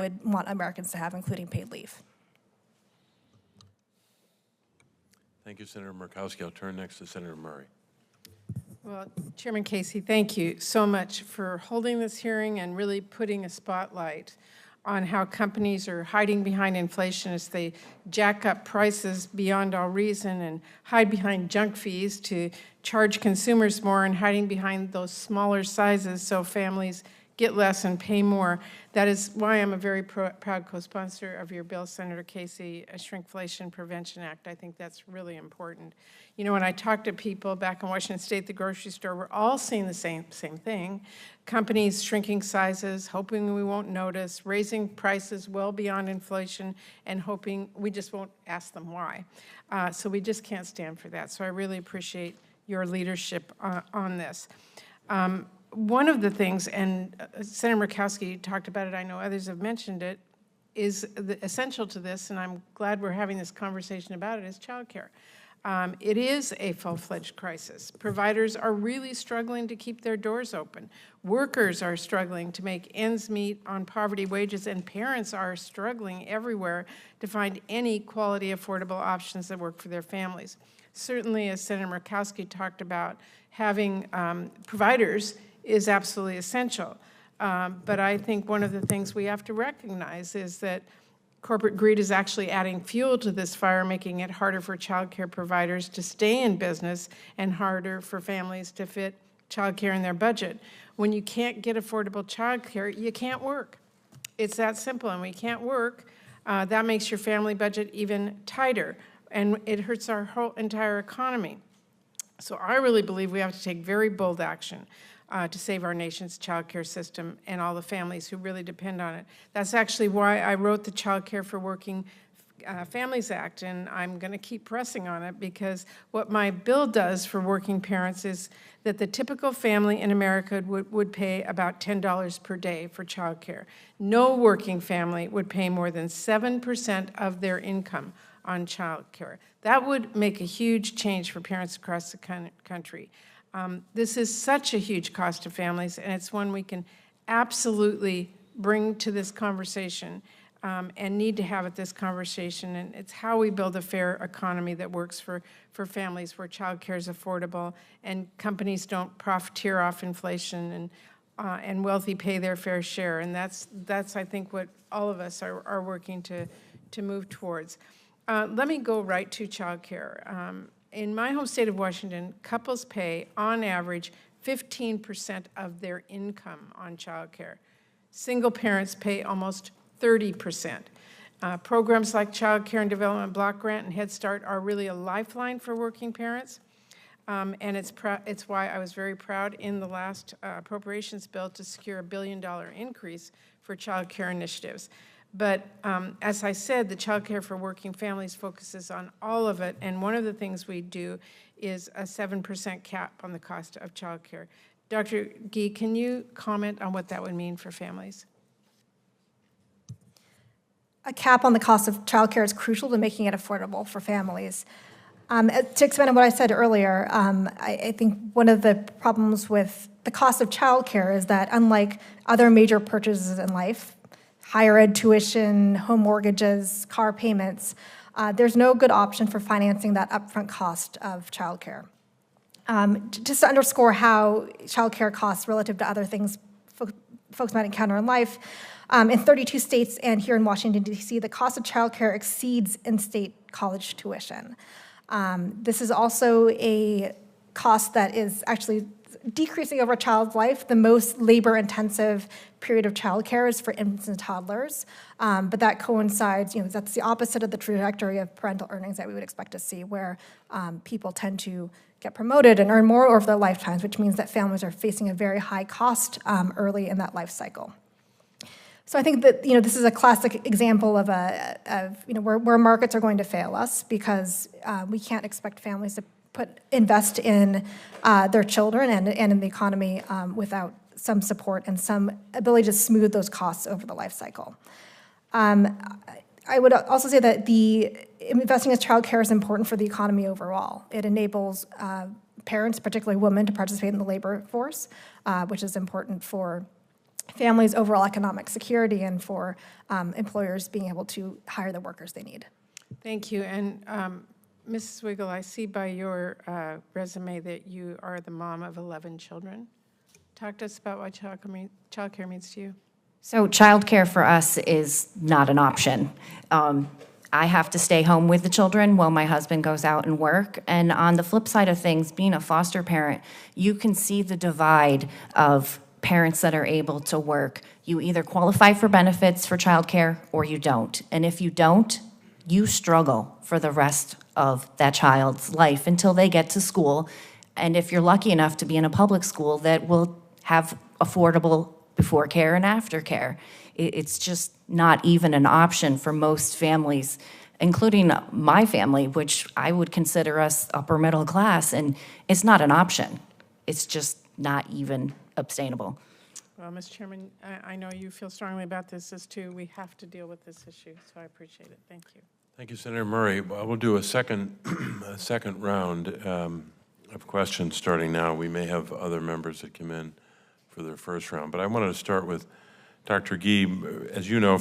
would want Americans to have, including paid leave. Thank you, Senator Murkowski. I'll turn next to Senator Murray. Well, Chairman Casey, thank you so much for holding this hearing and really putting a spotlight on how companies are hiding behind inflation as they jack up prices beyond all reason and hide behind junk fees to charge consumers more and hiding behind those smaller sizes so families get less and pay more. That is why I'm a very proud co-sponsor of your bill, Senator Casey, a Shrinkflation Prevention Act. I think that's really important. You know, when I talk to people back in Washington State, the grocery store, we're all seeing the same thing. Companies shrinking sizes, hoping we won't notice, raising prices well beyond inflation, and hoping we just won't ask them why. So we just can't stand for that. So I really appreciate your leadership on this. One of the things, and Senator Murkowski talked about it, I know others have mentioned it, is essential to this, and I'm glad we're having this conversation about it, is childcare. It is a full-fledged crisis. Providers are really struggling to keep their doors open. Workers are struggling to make ends meet on poverty wages, and parents are struggling everywhere to find any quality, affordable options that work for their families. Certainly, as Senator Murkowski talked about, having providers is absolutely essential. But I think one of the things we have to recognize is that corporate greed is actually adding fuel to this fire, making it harder for child care providers to stay in business and harder for families to fit child care in their budget. When you can't get affordable child care, you can't work. It's that simple, and we can't work. That makes your family budget even tighter, and it hurts our whole entire economy. So I really believe we have to take very bold action to save our nation's child care system and all the families who really depend on it. That's actually why I wrote the Childcare for Working Families Act, and I'm going to keep pressing on it, because what my bill does for working parents is that the typical family in America would pay about $10 per day for child care. No working family would pay more than 7% of their income on child care. That would make a huge change for parents across the country. This is such a huge cost to families, and it's one we can absolutely bring to this conversation and need to have at this conversation. And it's how we build a fair economy that works for families, where child care is affordable and companies don't profiteer off inflation, and wealthy pay their fair share. And that's I think, what all of us are working to move towards. Let me go right to child care. In my home state of Washington, couples pay, on average, 15% of their income on child care. Single parents pay almost 30%. Programs like Child Care and Development Block Grant and Head Start are really a lifeline for working parents. And it's why I was very proud in the last appropriations bill to secure $1 billion increase for child care initiatives. But as I said, the Child Care for Working Families focuses on all of it, and one of the things we do is a 7% cap on the cost of child care. Dr. Gee, can you comment on what that would mean for families? A cap on the cost of child care is crucial to making it affordable for families. To expand on what I said earlier, I think one of the problems with the cost of child care is that, unlike other major purchases in life, higher ed tuition, home mortgages, car payments, there's no good option for financing that upfront cost of childcare. Just to underscore how childcare costs relative to other things folks might encounter in life, in 32 states and here in Washington, D.C., the cost of childcare exceeds in-state college tuition. This is also a cost that is actually decreasing over a child's life. The most labor-intensive period of childcare is for infants and toddlers, but that coincides, that's the opposite of the trajectory of parental earnings that we would expect to see, where people tend to get promoted and earn more over their lifetimes, which means that families are facing a very high cost early in that life cycle. So I think that this is a classic example of where markets are going to fail us, because we can't expect families to invest in their children and in the economy without some support and some ability to smooth those costs over the life cycle. I would also say that investing in child care is important for the economy overall. It enables parents, particularly women, to participate in the labor force, which is important for families' overall economic security and for employers being able to hire the workers they need. Thank you. And Mrs. Wiggle, I see by your resume that you are the mom of 11 children. Talk to us about what childcare means to you. So childcare for us is not an option. I have to stay home with the children while my husband goes out and work. And on the flip side of things, being a foster parent, you can see the divide of parents that are able to work. You either qualify for benefits for childcare or you don't. And if you don't, you struggle for the rest of that child's life until they get to school. And if you're lucky enough to be in a public school that will have affordable before care and after care, it's just not even an option for most families, including my family, which I would consider us upper middle class, and it's not an option. It's just not even obtainable. Well, Mr. Chairman, I know you feel strongly about this as too. We have to deal with this issue, so I appreciate it. Thank you. Thank you, Senator Murray. Well, we'll do a second round of questions starting now. We may have other members that come in for their first round, but I wanted to start with Dr. Gee. As you know,